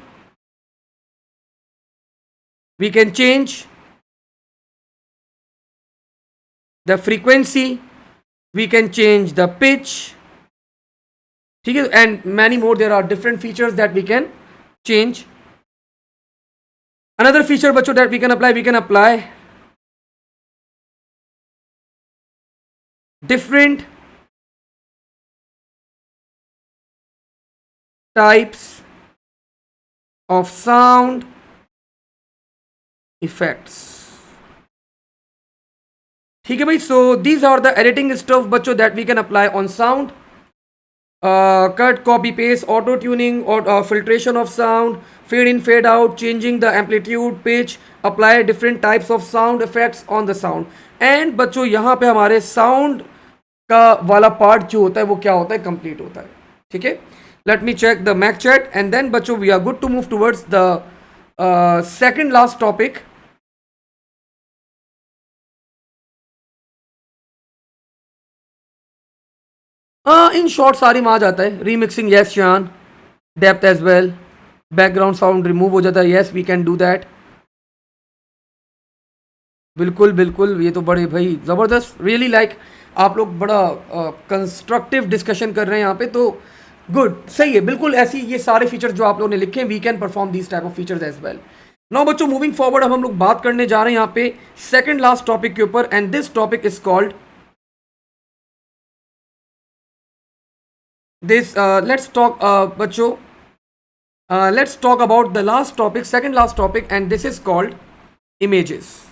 we can change the frequency, we can change the pitch. ठीक है, and many more. There are different features that we can change. Another feature बच्चों that we can apply different types of sound effects. ठीक है भाई. So these are the editing stuff बच्चों that we can apply on sound. Cut, copy, paste, auto tuning, or filtration of sound, fade in, fade out, changing the amplitude, pitch, apply different types of sound effects on the sound. And बच्चों यहाँ पे हमारे sound का वाला part जो होता है वो क्या होता है, कंप्लीट होता है. ठीक है, let me check the Mac chat and then बच्चों we are good to move towards the second last topic. In short सारी में आ जाता है. Remixing, yes Shan. Depth as well. Background sound remove हो जाता है, yes we can do that. बिल्कुल बिल्कुल, ये तो बड़े भाई ज़बरदस्त, रियली लाइक आप लोग बड़ा कंस्ट्रक्टिव डिस्कशन कर रहे हैं यहाँ पे, तो गुड, सही है. बिल्कुल ऐसी ये सारे फीचर्स जो आप लोगों ने लिखे हैं, we can perform these type of features as well. Now बच्चों, मूविंग फॉरवर्ड, अब हम लोग बात करने जा रहे हैं यहाँ पे सेकंड लास्ट टॉपिक के ऊपर, and this topic is called this let's talk बच्चों, let's talk about the last topic, second last topic, and this is called images.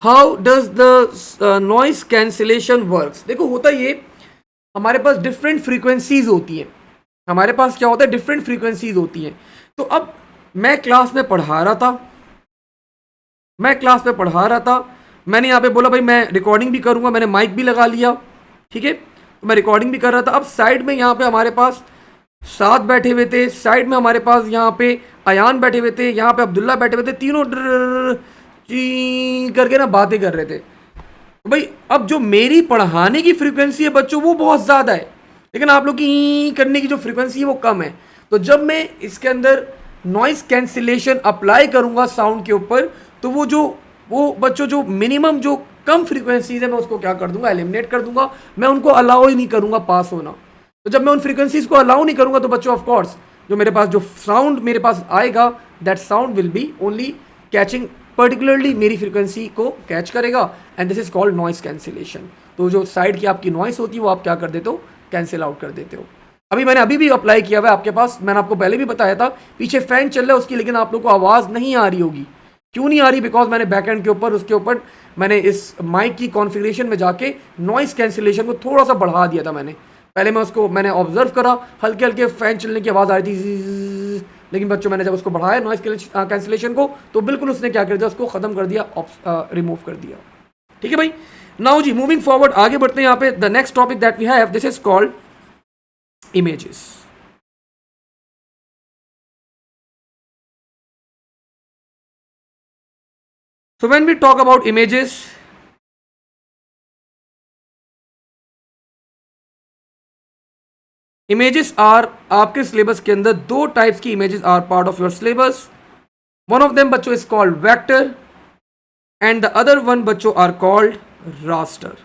How does the noise cancellation works? देखो होता ये, हमारे पास different frequencies होती हैं. हमारे पास क्या होता है, डिफरेंट फ्रीक्वेंसीज होती हैं. तो अब मैं क्लास में पढ़ा रहा था, मैंने यहाँ पे बोला भाई मैं रिकॉर्डिंग भी करूँगा, मैंने माइक भी लगा लिया, ठीक है, तो मैं रिकॉर्डिंग भी कर रहा था. अब साइड में यहाँ पे हमारे पास साथ बैठे हुए थे, साइड में हमारे पास यहाँ पे अयान बैठे हुए थे, यहाँ पे अब्दुल्ला बैठे हुए थे, तीनों ची करके ना बातें कर रहे थे. तो भाई अब जो मेरी पढ़ाने की फ्रीक्वेंसी है बच्चों, वो बहुत ज़्यादा है, लेकिन आप लोग की करने की जो फ्रीक्वेंसी है वो कम है. तो जब मैं इसके अंदर नॉइस कैंसिलेशन अप्लाई करूँगा साउंड के ऊपर, तो वो बच्चों जो मिनिमम जो कम फ्रीक्वेंसीज है, मैं उसको क्या कर दूंगा, एलिमिनेट कर दूंगा. मैं उनको अलाउ ही नहीं करूंगा पास होना. तो जब मैं उन फ्रीक्वेंसीज को अलाउ नहीं करूंगा, तो बच्चों ऑफ कोर्स जो मेरे पास जो साउंड मेरे पास आएगा, that sound will be only catching particularly मेरी फ्रीक्वेंसी को कैच करेगा, and this is called noise cancellation. तो जो साइड की आपकी नॉइस होती है वो आप क्या कर देते हो, कैंसिल आउट कर देते हो. मैंने अभी भी अप्लाई किया हुआ है आपके पास, मैंने आपको पहले भी बताया था, पीछे फैन चल रहा है उसकी, लेकिन आप लोग को आवाज़ नहीं आ रही होगी. क्यों नहीं आ रही? बिकॉज मैंने बैक एंड के ऊपर उसके ऊपर मैंने इस माइक की कॉन्फ़िगरेशन में जाके नॉइस कैंसिलेशन को थोड़ा सा बढ़ा दिया था. मैंने मैंने ऑब्जर्व करा, हल्के हल्के फैन चलने की आवाज़ आ रही थी, लेकिन बच्चों मैंने जब उसको बढ़ाया नॉइस कैंसिलेशन को, तो बिल्कुल उसने क्या कर दिया, उसको ख़त्म कर दिया, रिमूव कर दिया. ठीक है भाई. नाउ जी, मूविंग फॉरवर्ड, आगे बढ़ते हैं. यहाँ पे the next topic that we have, this is called images. So when we talk about images, images are, आपके सिलेबस के अंदर दो टाइप्स की images are part of your syllabus. One of them बच्चों is called vector, and the other one बच्चों are called raster.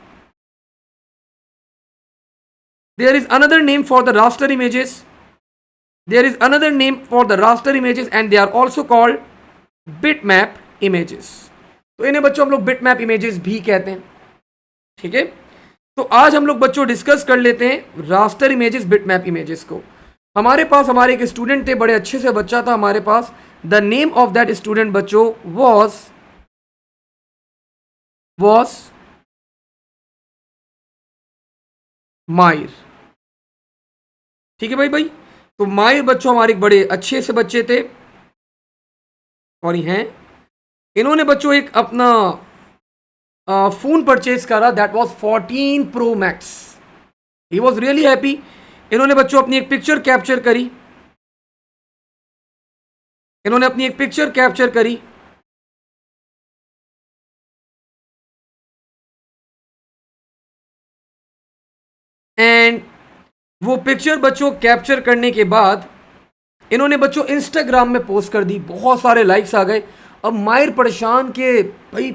There is another name for the raster images, and they are also called bitmap images. तो इन्हें बच्चों हम लोग bitmap images भी कहते हैं. ठीक है. तो आज हम लोग बच्चों डिस्कस कर लेते हैं रास्टर इमेजेस, बिटमैप इमेजेस को. हमारे पास हमारे एक स्टूडेंट थे, बड़े अच्छे से बच्चा था हमारे पास. The name of that student बच्चों वॉज माहिर. ठीक है भाई. तो माहिर बच्चों हमारे बड़े अच्छे से बच्चे थे, और ये हैं. इन्होंने बच्चों एक अपना फोन परचेज करा, that was 14 Pro Max. He was really happy. इन्होंने बच्चों अपनी एक पिक्चर कैप्चर करी, एंड वो पिक्चर बच्चों कैप्चर करने के बाद इन्होंने बच्चों इंस्टाग्राम में पोस्ट कर दी. बहुत सारे लाइक्स आ गए. अब माहिर परेशान के भाई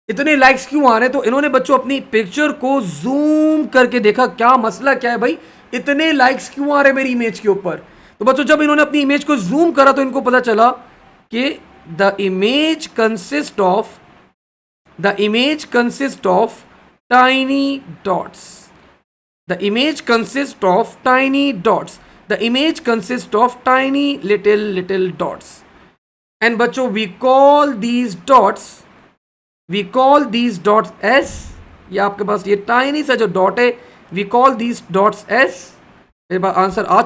इतने लाइक्स क्यों आ रहे हैं, तो इन्होंने बच्चों अपनी पिक्चर को जूम करके देखा, क्या मसला क्या है भाई, इतने लाइक्स क्यों आ रहे हैं मेरी इमेज के ऊपर. तो बच्चों जब इन्होंने अपनी इमेज को जूम करा, तो इनको पता चला कि the image consist of tiny dots. The image consists of tiny little dots. And बच्चों we call these dots as, ये आपके पास ये tiny सा जो डॉट है, we call these dots as, मेरे पास आंसर आ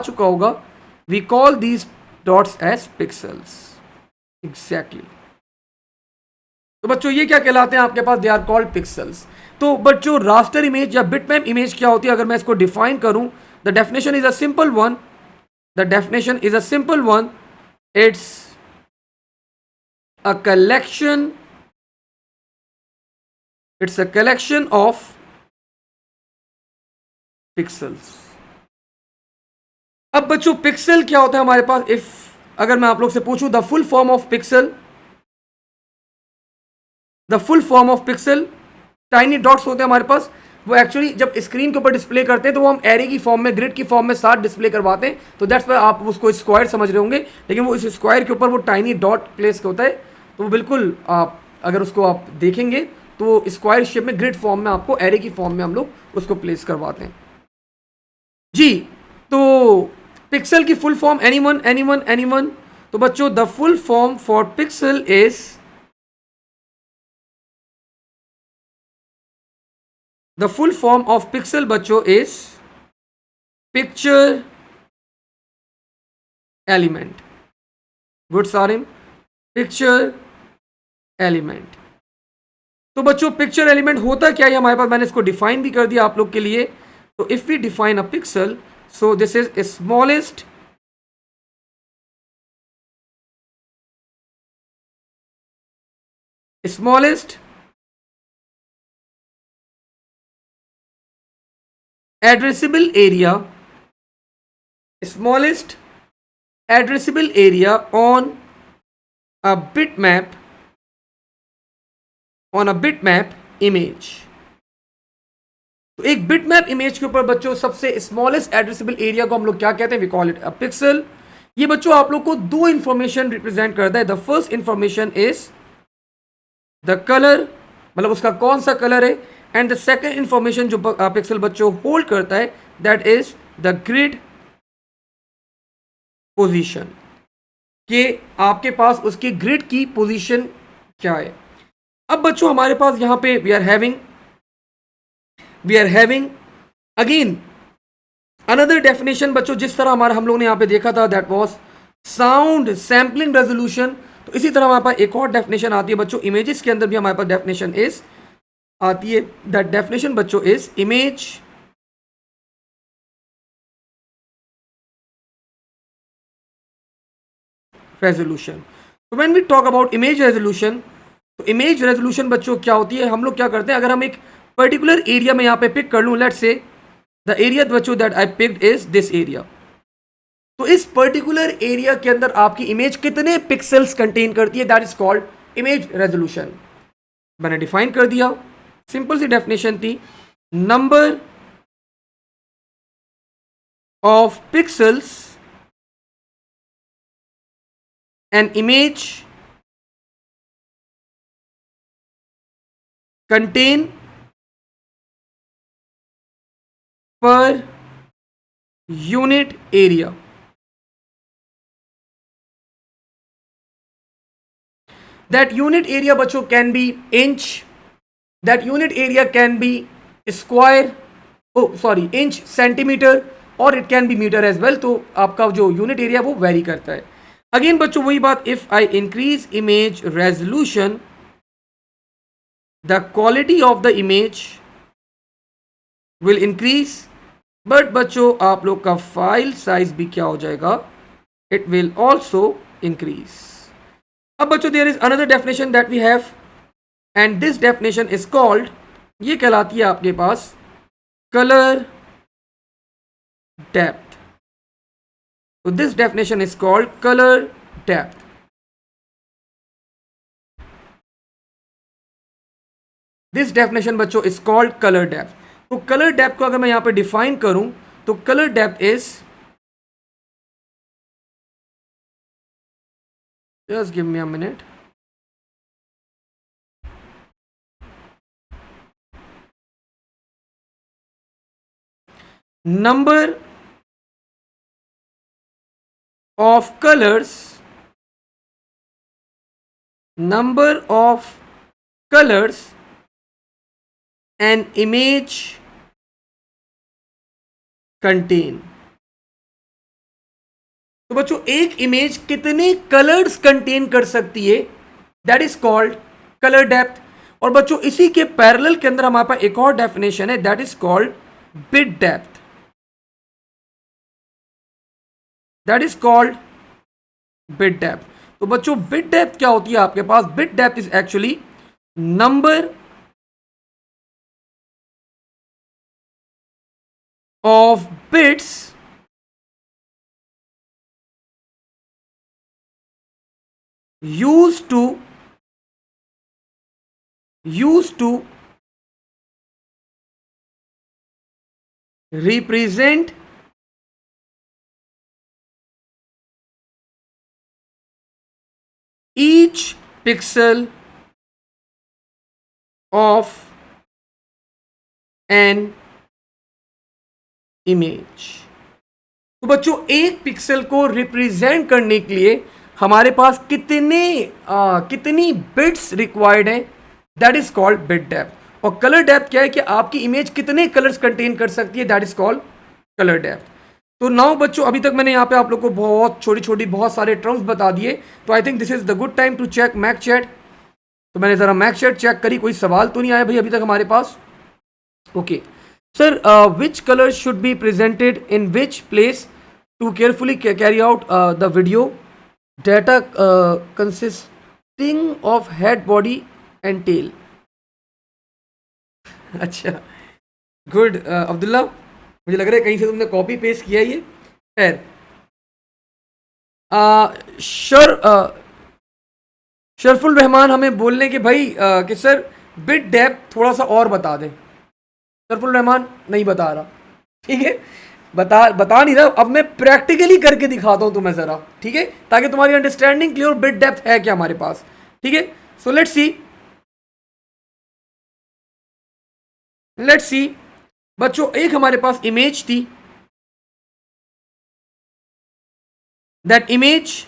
चुका होगा, we call these dots as pixels. Exactly. तो बच्चों ये क्या कहलाते हैं आपके पास, दे आर कॉल्ड पिक्सल्स. तो बच्चों रास्टर इमेज या बिटमैप इमेज क्या होती है, अगर मैं इसको डिफाइन करूं, the definition is a simple one. It's a collection, it's a collection of pixels. अब बच्चों पिक्सल क्या होता है हमारे पास? इफ अगर मैं आप लोग से पूछूं the full form of pixel, the full form of pixel, tiny dots होते हैं हमारे पास, वो एक्चुअली जब स्क्रीन के ऊपर डिस्प्ले करते हैं तो वो हम एरे की फॉर्म में, ग्रिड की फॉर्म में साथ डिस्प्ले करवाते हैं, तो दैट्स वाई आप उसको स्क्वायर समझ रहे होंगे, लेकिन वो इस स्क्वायर के ऊपर वो टाइनी डॉट प्लेस होता है, तो वो बिल्कुल आप अगर उसको आप देखेंगे तो स्क्वायर शेप में ग्रिड फॉर्म में आपको एरे की फॉर्म में हम लोग उसको प्लेस करवाते हैं जी. तो पिक्सल की full form, anyone anyone anyone? तो बच्चों the full form for pixel is, the full form of pixel बच्चों is picture element. Good Sarim, picture element. तो बच्चों पिक्चर एलिमेंट होता क्या है हमारे पास? मैंने इसको डिफाइन भी कर दिया आप लोग के लिए. तो if we define a pixel, so this is smallest addressable area, smallest addressable area on a bitmap, on a bitmap image. तो एक बिटमैप इमेज के ऊपर बच्चों सबसे स्मॉलेस्ट एड्रेसेबल एरिया को हम लोग क्या कहते हैं? We call it a pixel. ये बच्चों आप लोग को दो इंफॉर्मेशन रिप्रेजेंट करता है. The first information is the colour, मतलब उसका कौन सा कलर है, एंड द सेकेंड इंफॉर्मेशन जो पिक्सल बच्चों होल्ड करता है, that is the grid position, कि आपके पास उसकी ग्रिड की पोजीशन क्या है. अब बच्चों हमारे पास यहां पे we are having again another definition बच्चों, जिस तरह हमारा हम लोग ने यहां पे देखा था, that was sound sampling resolution. तो इसी तरह हमारे पास एक और डेफिनेशन आती है बच्चों इमेजेस के अंदर भी हमारे पास डेफिनेशन इज आती है. दैट डेफिनेशन बच्चों इज इमेज रेजोल्यूशन. तो when we talk about image resolution, तो इमेज रेजोल्यूशन बच्चों क्या होती है? हम लोग क्या करते हैं, अगर हम एक पर्टिकुलर एरिया में यहां पे पिक कर लूं, लेट्स से द एरिया बच्चों that I picked is this area, तो इस पर्टिकुलर एरिया के अंदर आपकी इमेज कितने पिक्सल्स कंटेन करती है, that is called image resolution. मैंने डिफाइन कर दिया, सिंपल सी डेफिनेशन थी, number of pixels an image contain per unit area. That unit area बच्चों can be inch, that unit area can be square, inch, centimeter, और it can be meter as well. तो आपका जो unit area वो very करता है. Again बच्चों वही बात, if I increase image resolution, the quality of the image will increase, but बच्चों आप लोग का फाइल साइज भी क्या हो जाएगा? It will also increase. अब बच्चों there is another definition that we have, and this definition is called, ये कहलाती है आपके पास colour depth. So this definition is called color depth. This definition बच्चों is called color depth. तो color depth को अगर मैं यहां पे डिफाइन करूं, तो color depth is, just give me a minute. Number of colors, number of colors an image contain. तो बच्चों एक इमेज कितने कलर्स कंटेन कर सकती है, that is called colour depth. और बच्चों इसी के पैरेलल के अंदर हमारे पास एक और डेफिनेशन है, that is called bit depth. That is called bit depth. तो तो बच्चों बिट डेप्थ क्या होती है आपके पास? Bit depth is actually number of bits used to represent each pixel of an image। तो बच्चों एक पिक्सल को रिप्रेजेंट करने के लिए हमारे पास कितनी बिट्स रिक्वायर्ड है? That is called bit depth. और कलर डेप्थ क्या है कि आपकी इमेज कितने कलर्स कंटेन कर सकती है? That is called colour depth. तो नाउ बच्चों अभी तक मैंने यहाँ पे आप लोग को बहुत छोटी छोटी बहुत सारे टर्म्स बता दिए, तो I think this is the good time to check mac chat. तो मैंने जरा मैक चैट चेक करी, कोई सवाल तो नहीं आया भाई अभी तक हमारे पास? Okay sir, which colour should be presented in which place to carefully carry out the video data consisting of head, body and tail। अच्छा गुड अब्दुल्ला, मुझे लग रहा है कहीं से तुमने कॉपी पेस्ट किया है ये। खैर शरफुल रहमान हमें बोलने के भाई कि सर बिट डेप्थ थोड़ा सा और बता दें। शरफुल रहमान नहीं बता रहा, ठीक है, बता नहीं रहा। अब मैं प्रैक्टिकली करके दिखाता हूं तुम्हें जरा, ठीक है, ताकि तुम्हारी अंडरस्टैंडिंग क्लियर। बिट डेप्थ है क्या हमारे पास? ठीक है, सो लेट्स सी बच्चों, एक हमारे पास इमेज थी। That image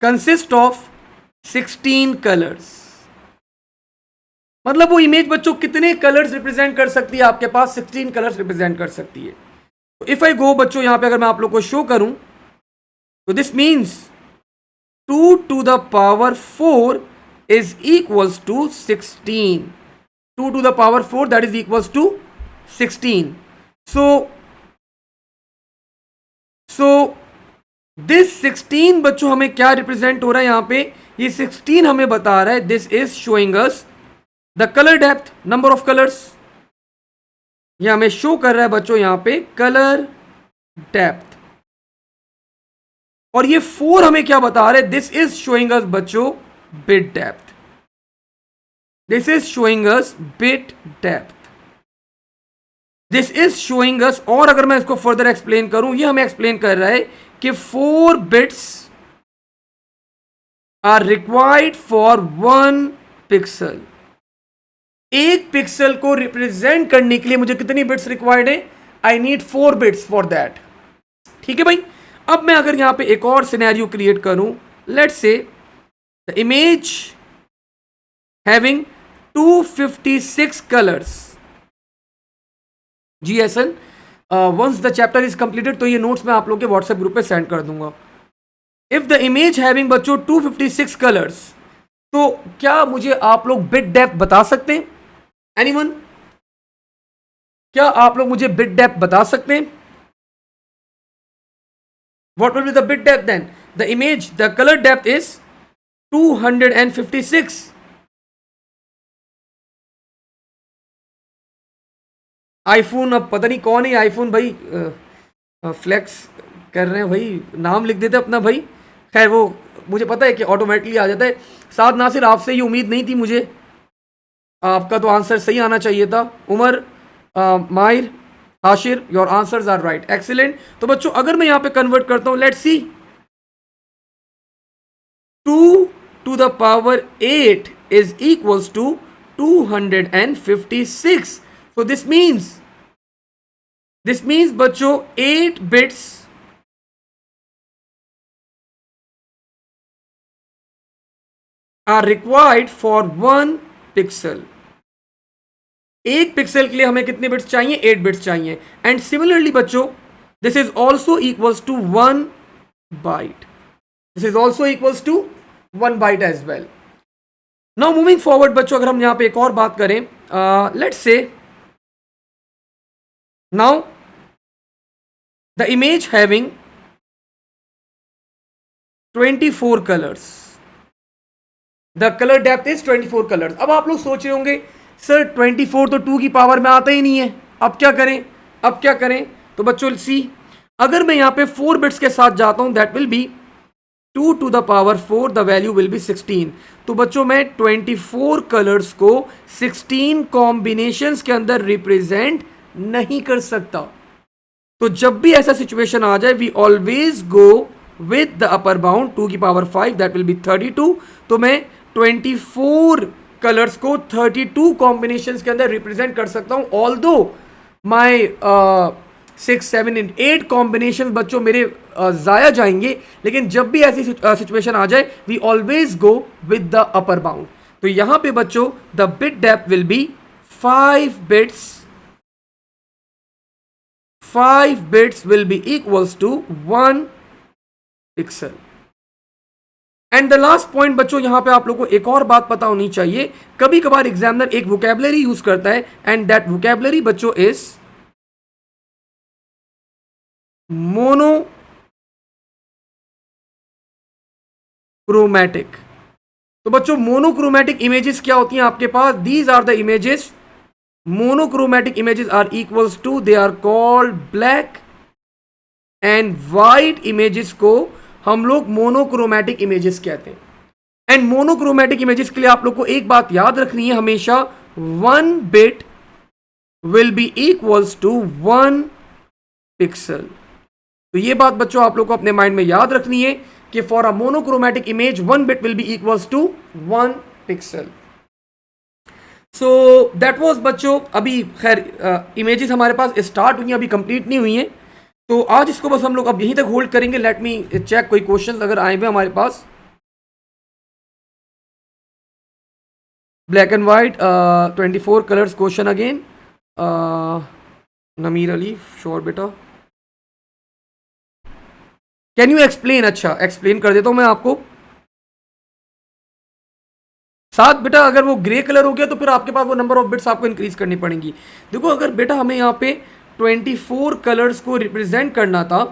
consist of 16 colours. मतलब वो इमेज बच्चों कितने कलर्स रिप्रेजेंट कर सकती है? आपके पास 16 कलर्स रिप्रेजेंट कर सकती है। तो इफ आई गो बच्चों, यहां पे अगर मैं आप लोग को शो करूं तो this means 2 to the power 4 is equals to 16। 2 to the power 4 that is equals to 16। so this 16 बच्चों हमें क्या रिप्रेजेंट हो रहा है यहां पे? ये 16 हमें बता रहा है this is showing us the colour depth, number of colours. यह हमें शो कर रहा है बच्चों यहां पे कलर डेप्थ। और ये 4 हमें क्या बता रहे हैं? दिस इज शोइंग अस बच्चों bit depth. This is showing us bit depth. This is showing us, और अगर मैं इसको फर्दर एक्सप्लेन करूं, ये हमें एक्सप्लेन कर रहा है कि 4 bits are required for 1 pixel. एक पिक्सल को रिप्रेजेंट करने के लिए मुझे कितनी बिट्स रिक्वायर्ड है? I need 4 bits for that. ठीक है भाई। अब मैं अगर यहां पे एक और सिनेरियो क्रिएट करूं, let's say the image having 256 colours. जी Ahsan, once the chapter is completed तो ये नोट्स मैं आप लोग के व्हाट्सएप ग्रुप पे सेंड कर दूंगा। इफ द इमेज हैविंग बच्चों 256 कलर्स, तो क्या मुझे आप लोग बिट डेप्थ बता सकते हैं? एनीवन? क्या आप लोग मुझे बिट डेप्थ बता सकते हैं? What will be the bit depth then? The image, the color depth is 256। IPhone, अब पता नहीं कौन है आईफोन भाई, फ्लेक्स कर रहे हैं भाई, नाम लिख देते अपना भाई। खैर वो मुझे पता है कि ऑटोमेटिकली आ जाता है। साथ नासिर, आपसे ये उम्मीद नहीं थी मुझे, आपका तो आंसर सही आना चाहिए था। Umar, Mahir, Hashir, your answers are right, excellent. तो बच्चों अगर मैं यहां पे कन्वर्ट करता हूं, let's see, 2 to the power 8 is equals to 256। so this means बच्चों 8 bits are required for 1 pixel। एक पिक्सल के लिए हमें कितने बिट्स चाहिए? 8 बिट्स चाहिए। एंड सिमिलरली बच्चों this is also equals to 1 byte. This is also equals to 1 byte as well. Now moving forward बच्चों, अगर हम यहां पे एक और बात करें, let's say now the image having 24 colors, the colour depth is 24 colours. अब आप लोग सोच रहे होंगे सर 24 तो 2 की पावर में आता ही नहीं है, अब क्या करें, अब क्या करें? तो बच्चों सी, अगर मैं यहां पे 4 बिट्स के साथ जाता हूं that will be 2 to the power 4, the value will be 16। तो बच्चों मैं 24 कलर्स को 16 कॉम्बिनेशंस के अंदर रिप्रेजेंट नहीं कर सकता। तो जब भी ऐसा सिचुएशन आ जाए we always go with the upper bound 2 की पावर 5 दैट विल बी 32। तो मैं 24 कलर्स को 32 कॉम्बिनेशंस के अंदर रिप्रेजेंट कर सकता हूं। ऑल्दो माय 6, 7 एंड 8 कॉम्बिनेशन बच्चों मेरे जाया जाएंगे, लेकिन जब भी ऐसी सिचुएशन आ जाए we always go with the upper bound. तो यहां पे बच्चों the bit depth will be 5 bits, 5 bits will be equals to 1 pixel। And the last point बच्चों यहां पे आप लोगों को एक और बात पता होनी चाहिए, कभी कभार एग्जामिनर एक वोकैबुलरी यूज करता है एंड दैट वोकैबुलरी बच्चों इज मोनोक्रोमैटिक। तो बच्चों मोनोक्रोमैटिक इमेजेस क्या होती हैं आपके पास? These are the images, monochromatic images are equals to, they are called black and white images को हम लोग मोनोक्रोमैटिक इमेजेस कहते हैं। एंड मोनोक्रोमैटिक इमेजेस के लिए आप लोग को एक बात याद रखनी है हमेशा, 1 bit will be equals to 1 pixel. तो ये बात बच्चों आप लोग को अपने माइंड में याद रखनी है कि for a monochromatic image 1 bit will be equals to 1 pixel. So that was बच्चों, अभी खैर इमेजेस हमारे पास स्टार्ट हुई हैं, अभी कंप्लीट नहीं हुई हैं, तो आज इसको बस हम लोग अब यहीं तक होल्ड करेंगे। लेट मी चेक कोई क्वेश्चन अगर आए हुए हमारे पास। Black and white 24 colours question again, Namir Ali sure बेटा, कैन यू एक्सप्लेन? अच्छा एक्सप्लेन कर देता हूं मैं आपको। साथ बेटा अगर वो ग्रे कलर हो गया तो फिर आपके पास वो नंबर ऑफ बिट्स आपको इंक्रीज करनी पड़ेंगी। देखो अगर बेटा हमें यहाँ पे 24 कलर्स को रिप्रेजेंट करना था,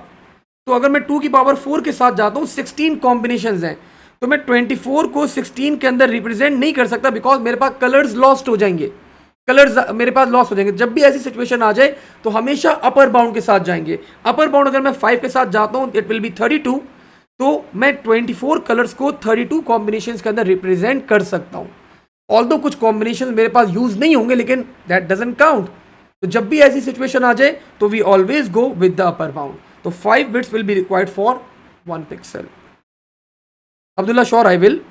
तो अगर मैं 2 की पावर 4 के साथ जाता हूँ 16 कॉम्बिनेशंस हैं, तो मैं 24 को 16 के अंदर रिप्रेजेंट नहीं कर सकता बिकॉज मेरे पास कलर्स लॉस्ट हो जाएंगे, कलर्स मेरे पास लॉस हो जाएंगे। जब भी ऐसी सिचुएशन आ जाए तो हमेशा अपर बाउंड के साथ जाएंगे। अपर बाउंड अगर मैं 5 के साथ जाता हूं इट विल बी 32, तो मैं 24 कलर्स को 32 कॉम्बिनेशंस के अंदर रिप्रेजेंट कर सकता हूं। ऑल्दो कुछ कॉम्बिनेशन मेरे पास यूज नहीं होंगे लेकिन दैट डजंट काउंट। तो जब भी ऐसी सिचुएशन आ जाए तो we always go with the upper bound. तो 5 bits will be required for 1 pixel. Abdullah sure I will.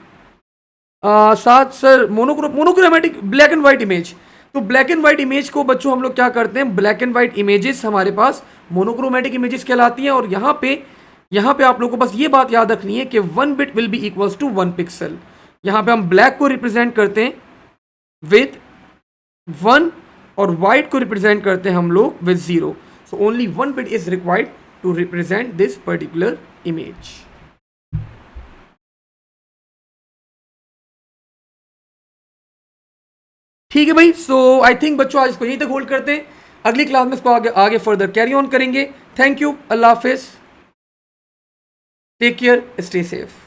साथ sir monochromatic black and white image, तो ब्लैक एंड व्हाइट इमेज को बच्चों हम लोग क्या करते हैं, ब्लैक एंड व्हाइट इमेजेस हमारे पास मोनोक्रोमैटिक इमेजेस कहलाती हैं। और यहाँ पे आप लोगों को बस ये बात याद रखनी है कि 1 bit will be equals to 1 pixel. यहाँ पे हम ब्लैक को रिप्रेजेंट करते हैं विद 1 और व्हाइट को रिप्रेजेंट करते हैं हम लोग with 0। So only 1 bit is required to represent this particular image. ठीक है भाई। सो आई थिंक बच्चों आज इसको यहीं तक होल्ड करते हैं, अगली क्लास में इसको आगे फर्दर कैरी ऑन करेंगे। थैंक यू, अल्लाह हाफिज, टेक केयर, स्टे सेफ।